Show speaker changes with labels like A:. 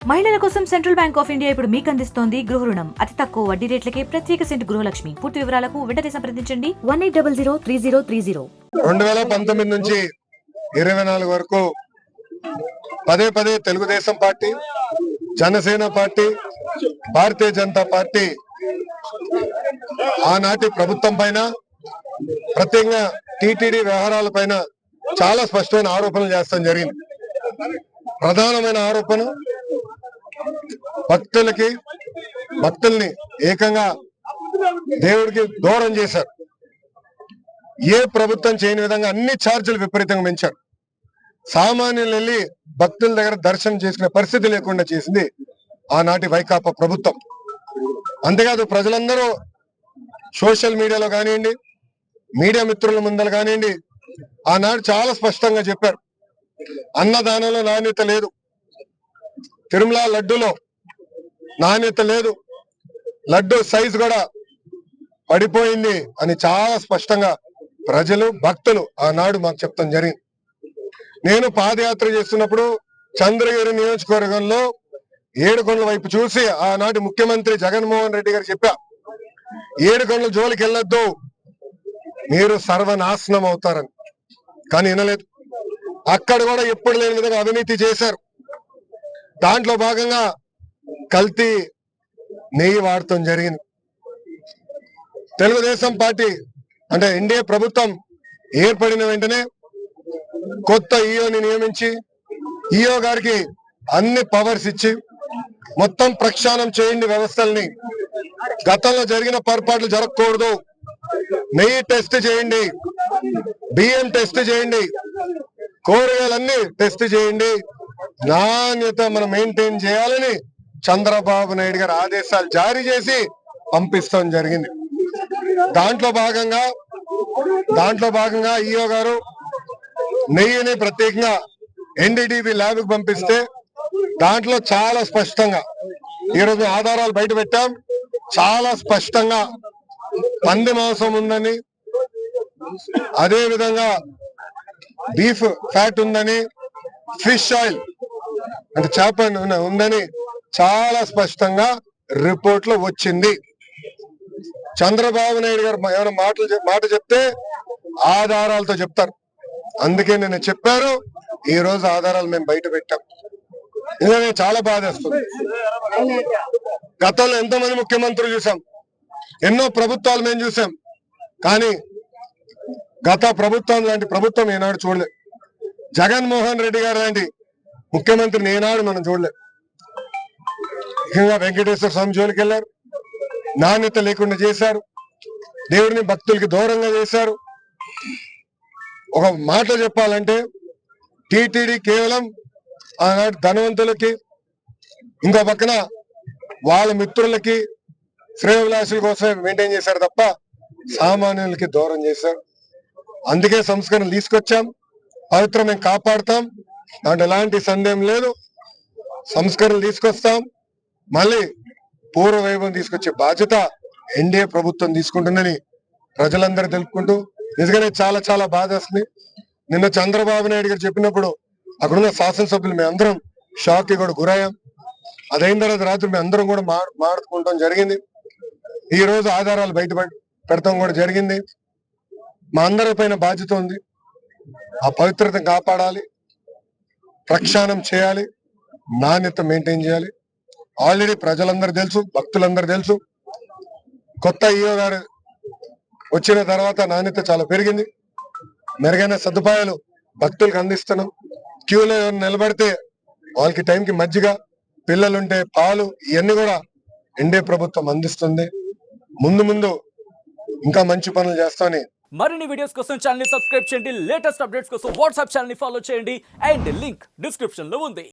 A: మహిళల కోసం central bank of India ఇప్పుడు మీకు అందిస్తోంది గృహ రుణం. అతి తక్కువ వడ్డీ రేట్లకే ప్రత్యేక సెంటు గృహలక్ష్మి. పూర్తి వివరాలకు వెంటనే సంప్రదించండి 18003030.
B: 2019 నుంచి 24 వరకు పదే పదే Telugu Desam party, Janasena party, Bharatiya Janata party ఆనాటి ప్రభుత్వం పైన, ప్రత్యేకంగా టీటీడీ వ్యవహారాల పైన చాలా స్పష్టమైన ఆరోపణలు చేస్తాం జరిగింది. ప్రధానమైన ఆరోపణ, భక్తుల్ని ఏకంగా దేవుడికి దూరం చేశారు. ఏ ప్రభుత్వం చేయని విధంగా అన్ని ఛార్జీలు విపరీతంగా పెంచారు. సామాన్యులు వెళ్ళి భక్తుల దగ్గర దర్శనం చేసుకునే పరిస్థితి లేకుండా చేసింది ఆనాటి వైకాపా ప్రభుత్వం. అంతేకాదు, ప్రజలందరూ సోషల్ మీడియాలో కానివ్వండి, మీడియా మిత్రుల ముందర కానివ్వండి, ఆనాడు చాలా స్పష్టంగా చెప్పారు, అన్నదానంలో నాణ్యత లేదు, తిరుమల లడ్డూలో నాణ్యత లేదు, లడ్డు సైజు కూడా పడిపోయింది అని చాలా స్పష్టంగా ప్రజలు, భక్తులు ఆనాడు మాకు చెప్తాం జరిగింది. నేను పాదయాత్ర చేస్తున్నప్పుడు చంద్రగిరి నియోజకవర్గంలో ఏడుకొండల వైపు చూసి ఆనాటి ముఖ్యమంత్రి జగన్మోహన్ రెడ్డి గారు చెప్పా, ఏడుకొండల జోలికి వెళ్ళొద్దు, మీరు సర్వనాశనం అవుతారని. కానీ వినలేదు. అక్కడ కూడా ఎప్పుడు లేని విధంగా అవినీతి చేశారు. దాంట్లో భాగంగా కల్తీ నెయ్యి వాడటం జరిగింది. తెలుగుదేశం పార్టీ అంటే ఎన్డీఏ ప్రభుత్వం ఏర్పడిన వెంటనే కొత్త ఈఓని నియమించి, ఈఓ గారికి అన్ని పవర్స్ ఇచ్చి మొత్తం ప్రక్షాళన చేయండి వ్యవస్థల్ని, గతంలో జరిగిన పొరపాట్లు జరగకూడదు, నెయ్యి టెస్ట్ చేయండి, బియ్యం టెస్ట్ చేయండి, కూరగాయలన్నీ టెస్ట్ చేయండి, నాణ్యత మనం మెయింటైన్ చేయాలని చంద్రబాబు నాయుడు గారు ఆదేశాలు జారీ చేసి పంపిస్తాం జరిగింది. దాంట్లో భాగంగా ఈఓ గారు నెయ్యిని ప్రత్యేకంగా ఎన్డీటీవీ ల్యాబ్కి పంపిస్తే దాంట్లో చాలా స్పష్టంగా, ఈరోజు ఆధారాలు బయట పెట్టాం, చాలా స్పష్టంగా పంది మాంసం ఉందని, అదే విధంగా బీఫ్ ఫ్యాట్ ఉందని, ఫిష్ ఆయిల్ అంటే చేప ఉందని చాలా స్పష్టంగా రిపోర్ట్ లో వచ్చింది. చంద్రబాబు నాయుడు గారు ఏమైనా మాట చెప్తే ఆధారాలతో చెప్తారు. అందుకే నేను చెప్పారు, ఈ రోజు ఆధారాలు మేము బయట పెట్టాం. ఇది చాలా బాధేస్తుంది. గతంలో ఎంతమంది ముఖ్యమంత్రులు చూసాం, ఎన్నో ప్రభుత్వాలు మేము చూసాం, కానీ గత ప్రభుత్వం లాంటి ప్రభుత్వం ఏనాడు చూడలేదు. జగన్మోహన్ రెడ్డి గారు లాంటి ముఖ్యమంత్రిని ఏనాడు మనం చూడలేదు. ముఖ్యంగా వెంకటేశ్వర స్వామి జోలికి వెళ్ళారు, నాణ్యత లేకుండా చేశారు, దేవుడిని భక్తులకి దూరంగా చేశారు. ఒక మాట చెప్పాలంటే టీటీడీ కేవలం ఆనాటి ధనవంతులకి, ఇంకో పక్కన వాళ్ళ మిత్రులకి, శ్రేయోభిలాషుల కోసమే మెయింటైన్ చేశారు తప్ప సామాన్యులకి దూరం చేశారు. అందుకే సంస్కరణలు తీసుకొచ్చాం, పవిత్రం మేము కాపాడుతాం, దాంట్లో ఎలాంటి సందేహం లేదు. సంస్కరణలు తీసుకొస్తాం, మళ్ళీ పూర్వ వైభవం తీసుకొచ్చే బాధ్యత ఎన్డీఏ ప్రభుత్వం తీసుకుంటుందని ప్రజలందరూ తెలుపుకుంటూ, నిజంగానే చాలా చాలా బాధ వస్తుంది. నిన్న చంద్రబాబు నాయుడు గారు చెప్పినప్పుడు అక్కడున్న శాసనసభ్యులు మేము అందరం షాక్ కి కూడా గురయ్యాం. అదైన తర్వాత రాత్రి మేము అందరం కూడా మాట్లాడుకుంటాం జరిగింది. ఈ రోజు ఆధారాలు బయట పెడతాం కూడా జరిగింది. మా అందరి పైన బాధ్యత ఉంది. ఆ పవిత్రతను కాపాడాలి, ప్రక్షాళన చేయాలి, నాణ్యత మెయింటైన్ చేయాలి. ఆల్రెడీ ప్రజలందరూ తెలుసు, భక్తులందరూ తెలుసు, కొత్త ఈఓ గారు వచ్చిన తర్వాత నాణ్యత చాలా పెరిగింది. మెరుగైన సదుపాయాలు భక్తులకు అందిస్తున్నాం. క్యూలో నిలబడితే వాళ్ళకి టైంకి మజ్జిగ, పిల్లలుంటే పాలు, ఇవన్నీ కూడా ఎన్డీఏ ప్రభుత్వం అందిస్తుంది. ముందు ఇంకా మంచి పనులు చేస్తామని.
C: మరిన్ని వీడియోస్ కోసం ఛానల్ ని సబ్స్క్రైబ్ చేయండి. లేటెస్ట్ అప్డేట్స్ కోసం వాట్సాప్ ఛానల్ ని ఫాలో చేయండి. అండ్ లింక్ డిస్క్రిప్షన్ లో ఉంది.